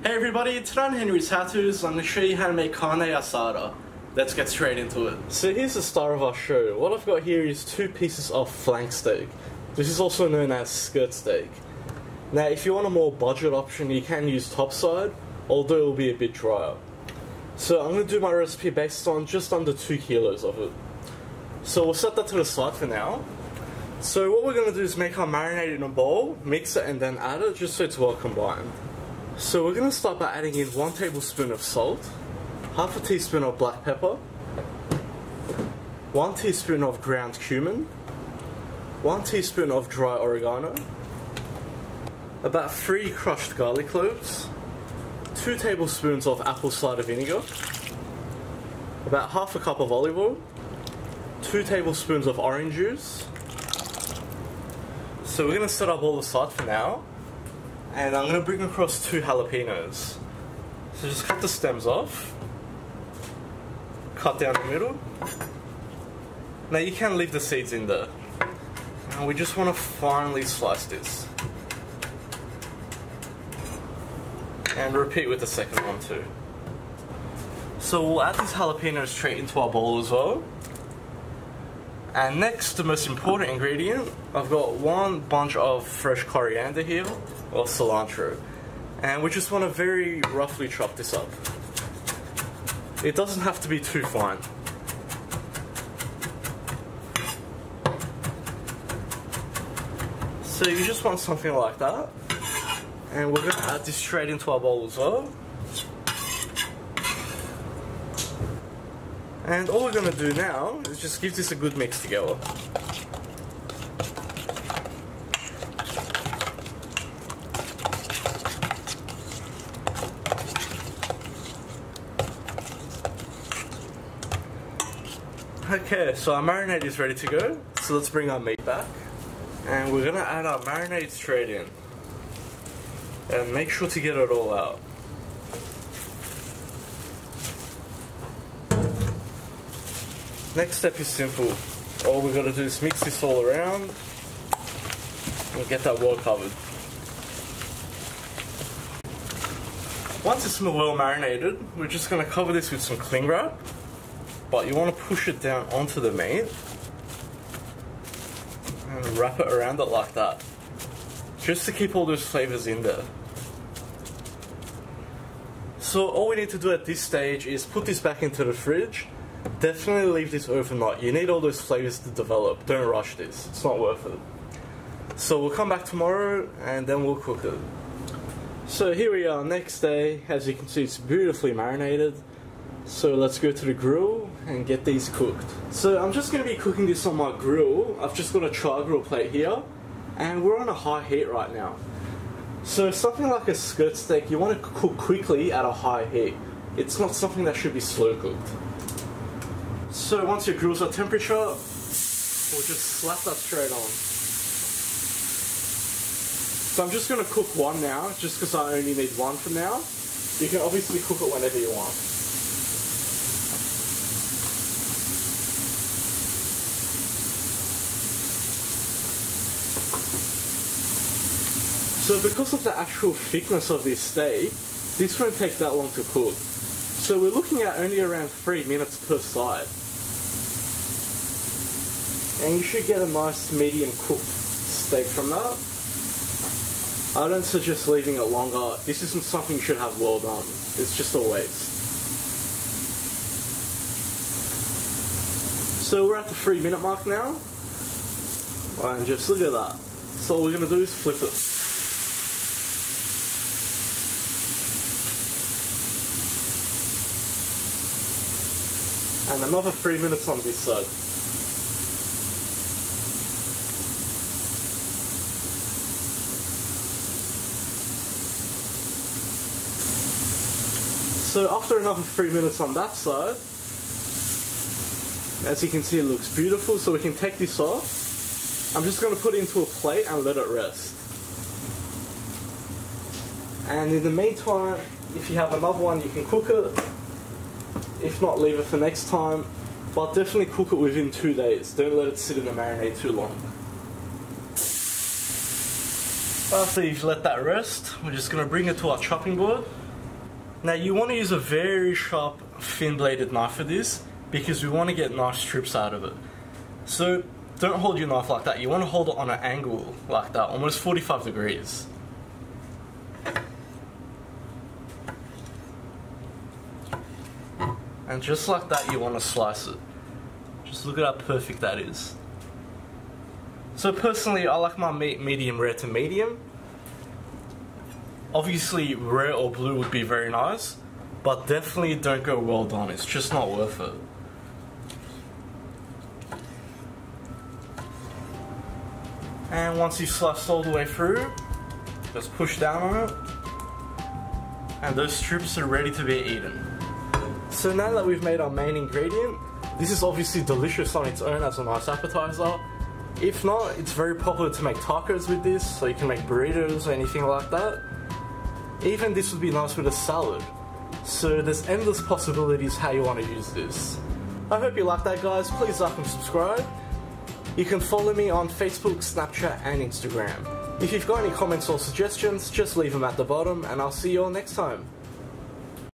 Hey everybody, today on Henry's HowTos, I'm going to show you how to make Carne Asada. Let's get straight into it. So here's the start of our show. What I've got here is 2 pieces of flank steak. This is also known as skirt steak. Now if you want a more budget option, you can use topside, although it will be a bit drier. So I'm going to do my recipe based on just under 2 kilos of it. So we'll set that to the side for now. So what we're going to do is make our marinade in a bowl, mix it and then add it just so it's well combined. So we're going to start by adding in 1 tablespoon of salt, half a teaspoon of black pepper, 1 teaspoon of ground cumin, 1 teaspoon of dry oregano, about 3 crushed garlic cloves, 2 tablespoons of apple cider vinegar, about half a cup of olive oil, 2 tablespoons of orange juice. So we're going to set up all aside for now. And I'm going to bring across 2 jalopenos. So just cut the stems off, cut down the middle. Now you can leave the seeds in there. And we just want to finely slice this. And repeat with the second one too. So we'll add these jalapenos straight into our bowl as well. And next, the most important ingredient, I've got 1 bunch of fresh coriander here, or cilantro, and we just want to very roughly chop this up. It doesn't have to be too fine. So you just want something like that, and we're going to add this straight into our bowl as well. And all we're going to do now is just give this a good mix together. Okay, so our marinade is ready to go. So let's bring our meat back. And we're going to add our marinade straight in. And make sure to get it all out. Next step is simple. All we've got to do is mix this all around and get that well covered. Once it's well marinated, we're just going to cover this with some cling wrap, but you want to push it down onto the meat and wrap it around it like that, just to keep all those flavors in there. So all we need to do at this stage is put this back into the fridge. Definitely leave this overnight. You need all those flavors to develop. Don't rush this. It's not worth it. So we'll come back tomorrow and then we'll cook it. So here we are next day. As you can see, it's beautifully marinated. So let's go to the grill and get these cooked. So I'm just going to be cooking this on my grill. I've just got a char-grill plate here and we're on a high heat right now. So something like a skirt steak, you want to cook quickly at a high heat. It's not something that should be slow cooked. So once your grill's at temperature, we'll just slap that straight on. So I'm just going to cook 1 now, just because I only need 1 for now. You can obviously cook it whenever you want. So because of the actual thickness of this steak, this won't take that long to cook. So we're looking at only around 3 minutes per side. And you should get a nice medium cooked steak from that. I don't suggest leaving it longer. This isn't something you should have well done. It's just a waste. So we're at the 3-minute mark now. And just look at that. So all we're going to do is flip it. And another 3 minutes on this side. So after another 3 minutes on that side, as you can see, it looks beautiful, so we can take this off. I'm just going to put it into a plate and let it rest. And in the meantime, if you have another one, you can cook it. If not, leave it for next time, but definitely cook it within 2 days. Don't let it sit in the marinade too long. After you've let that rest, we're just going to bring it to our chopping board Now you want to use a very sharp, thin-bladed knife for this, because we want to get nice strips out of it. So don't hold your knife like that, you want to hold it on an angle like that, almost 45 degrees. And just like that you want to slice it. Just look at how perfect that is. So personally I like my meat medium rare to medium. Obviously rare or blue would be very nice, but definitely don't go well done, it's just not worth it. And once you've sliced all the way through, just push down on it, and those strips are ready to be eaten. So now that we've made our main ingredient, this is obviously delicious on its own as a nice appetizer. If not, it's very popular to make tacos with this, so you can make burritos or anything like that. Even this would be nice with a salad. So there's endless possibilities how you want to use this. I hope you like that, guys. Please like and subscribe. You can follow me on Facebook, Snapchat and Instagram. If you've got any comments or suggestions, just leave them at the bottom and I'll see you all next time.